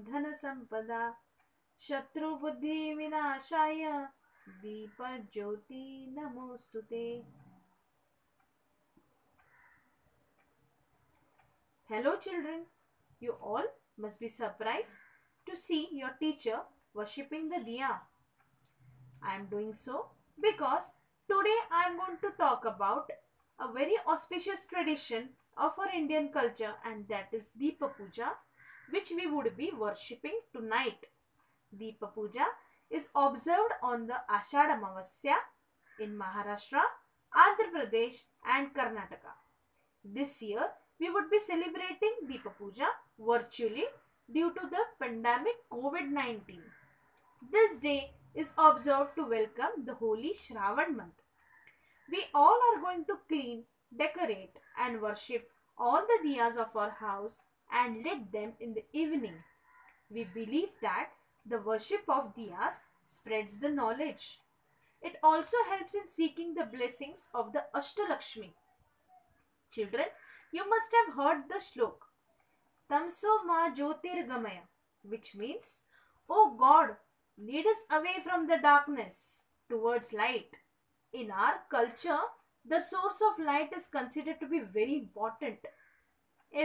धन संपदा शत्रु बुद्धि विनाशाय दीप ज्योति नमोस्तुते. Hello children, you all must be surprised to see your teacher worshipping the diya. I am doing so because today I am going to talk about a very auspicious tradition of our Indian culture, and that is Deepa Puja, which we would be worshipping tonight. Deepa Puja is observed on the Ashadha Amavasya in Maharashtra, Andhra Pradesh and Karnataka. This year we would be celebrating Deepa Puja virtually due to the pandemic COVID-19. This day is observed to welcome the holy Shravan month. We all are going to clean, decorate and worship all the diyas of our house and lit them in the evening. We believe that the worship of diyas spreads the knowledge. It also helps in seeking the blessings of the Ashtalakshmi. Children, you must have heard the shlok, Tamso ma Jyotirgamaya, which means, "O God, lead us away from the darkness towards light." In our culture, the source of light is considered to be very important.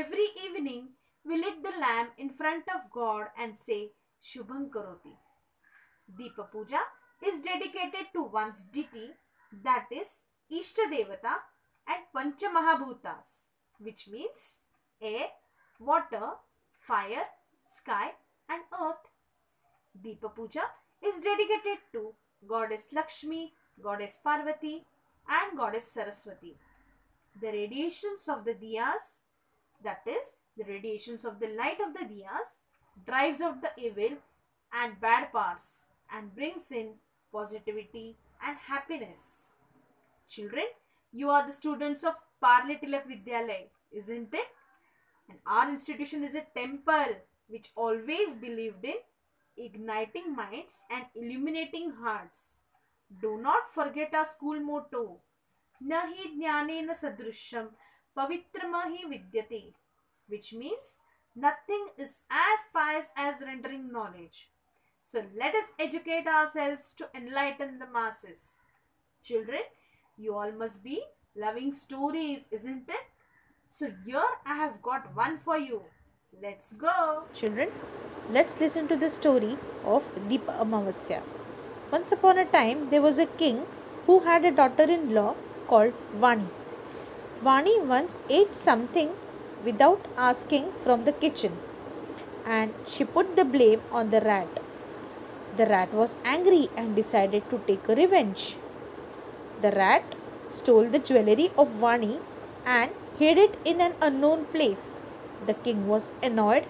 Every evening, we lit the lamp in front of God and say, Shubham Karoti. Deepa Puja is dedicated to one's deity, that is, Ishta Devata and Pancha Mahabhutas, which means air, water, fire, sky and earth. Deepa Puja is dedicated to Goddess Lakshmi, Goddess Parvati and Goddess Saraswati. The radiations of the diyas, that is, the radiations of the light of the diyas, drives out the evil and bad powers and brings in positivity and happiness. Children, you are the students of Parle Tilak Vidyalaya, isn't it? And our institution is a temple which always believed in igniting minds and illuminating hearts. Do not forget our school motto, Nahi Jnanena Sadrusham Pavitramahi Vidyate, which means nothing is as pious as rendering knowledge. So let us educate ourselves to enlighten the masses. Children, you all must be loving stories, isn't it? So here I have got one for you. Let's go. Children, let's listen to the story of Deepa Amavasya. Once upon a time, there was a king who had a daughter-in-law called Vani. Vani once ate something without asking from the kitchen, and she put the blame on the rat. The rat was angry and decided to take a revenge. The rat stole the jewelry of Vani and hid it in an unknown place. The king was annoyed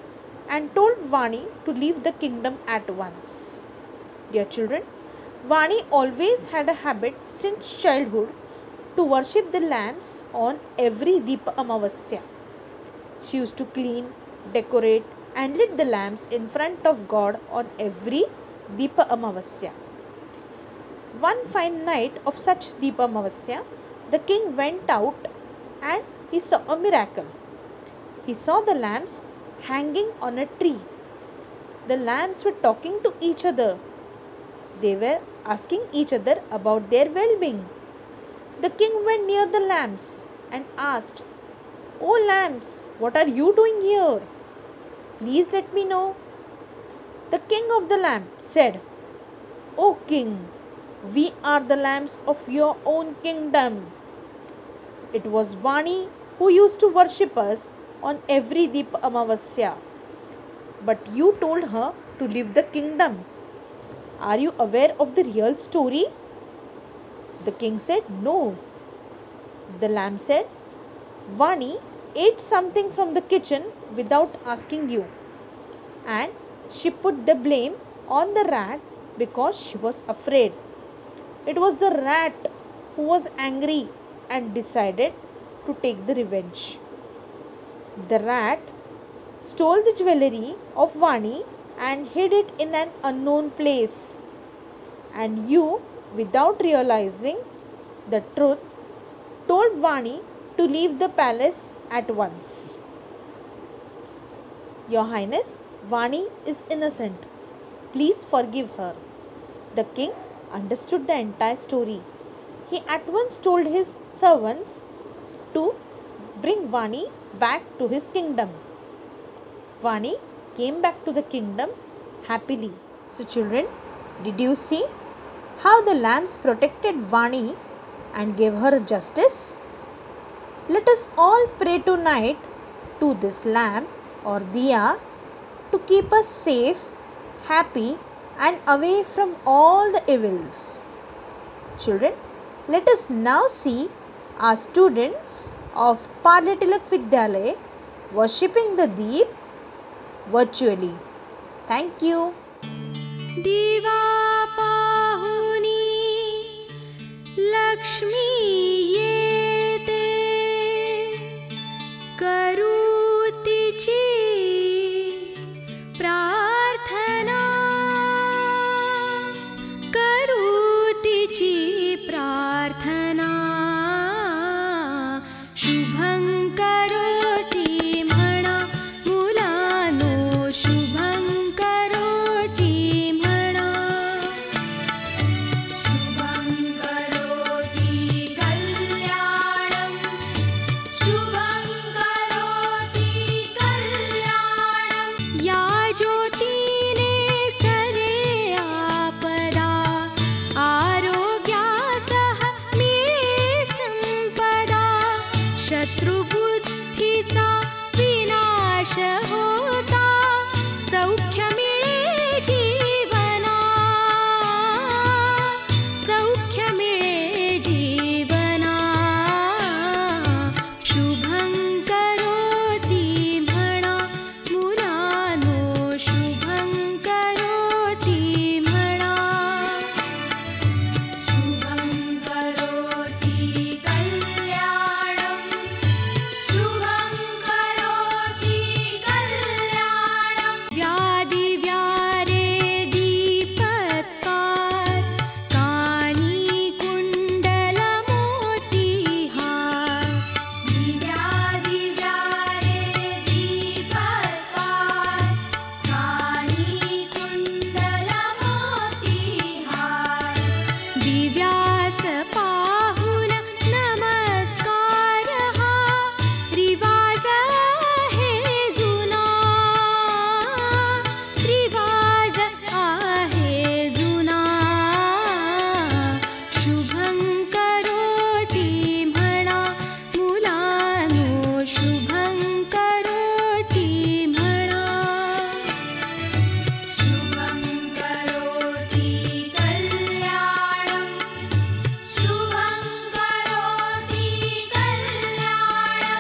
and told Vani to leave the kingdom at once. Dear children, Vani always had a habit since childhood to worship the lamps on every Deepa Amavasya. She used to clean, decorate and lit the lamps in front of God on every Deepa Amavasya. One fine night of such Deepa Amavasya, the king went out and he saw a miracle. He saw the lamps hanging on a tree. The lamps were talking to each other. They were asking each other about their well-being. The king went near the lamps and asked, "Oh lamps, what are you doing here? Please let me know." The king of the lamp said, "O king, we are the lamps of your own kingdom. It was Vani who used to worship us on every Deepa Amavasya. But you told her to leave the kingdom. Are you aware of the real story?" The king said, "No." The lamb said, "Vani ate something from the kitchen without asking you, and she put the blame on the rat because she was afraid. It was the rat who was angry and decided to take the revenge. The rat stole the jewelry of Vani and hid it in an unknown place. And you, without realizing the truth, told Vani to leave the palace at once." Your Highness, Vani is innocent. Please forgive her. The king understood the entire story. He at once told his servants to bring Vani back to his kingdom. Vani came back to the kingdom happily. So, children, did you see how the lambs protected Vani and gave her justice? Let us all pray tonight to this lamb or diya to keep us safe, happy, and away from all the evils. Children, let us now see our students of Parle Tilak Vidyalaya worshipping the Deep virtually. Thank you. दिवा पाहुनी लक्ष्मी येते करू तिची प्रार्थना शुभं करोति म्हणा मुलानो शुभं करोति म्हणा शुभं करोति कल्याणं शुभं करोति कल्याणं या ज्योतीने सरे आपदा आरोग्यासह मिळे संपदा शत्रुबुद्धीचा विनाश होता सौख्य मिळे जीवना सौख्य मिळे जीवना शुभं करोति म्हणा मुलानो शुभं करोति म्हणा शुभं करोति कल्याणं शुभं करोति कल्याणं व्याधि व्यारे दीपत्कार कानी कुंडल मोतीहार व्याधि व्यारे दीपत्कार कानी कुंडल मोतीहार दिव्यास पाहुन नमस्कार हा रिवाज आहे जुना रिवाज आहे जुना शुभं करोति म्हणा मुलानो शुभं करोति म्हणा शुभं करोति कल्याणं शुभं करोति कल्याणं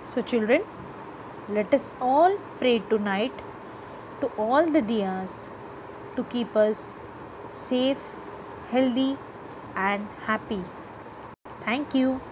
So, children, let us all pray tonight to all the diyas to keep us safe, healthy, and happy. Thank you.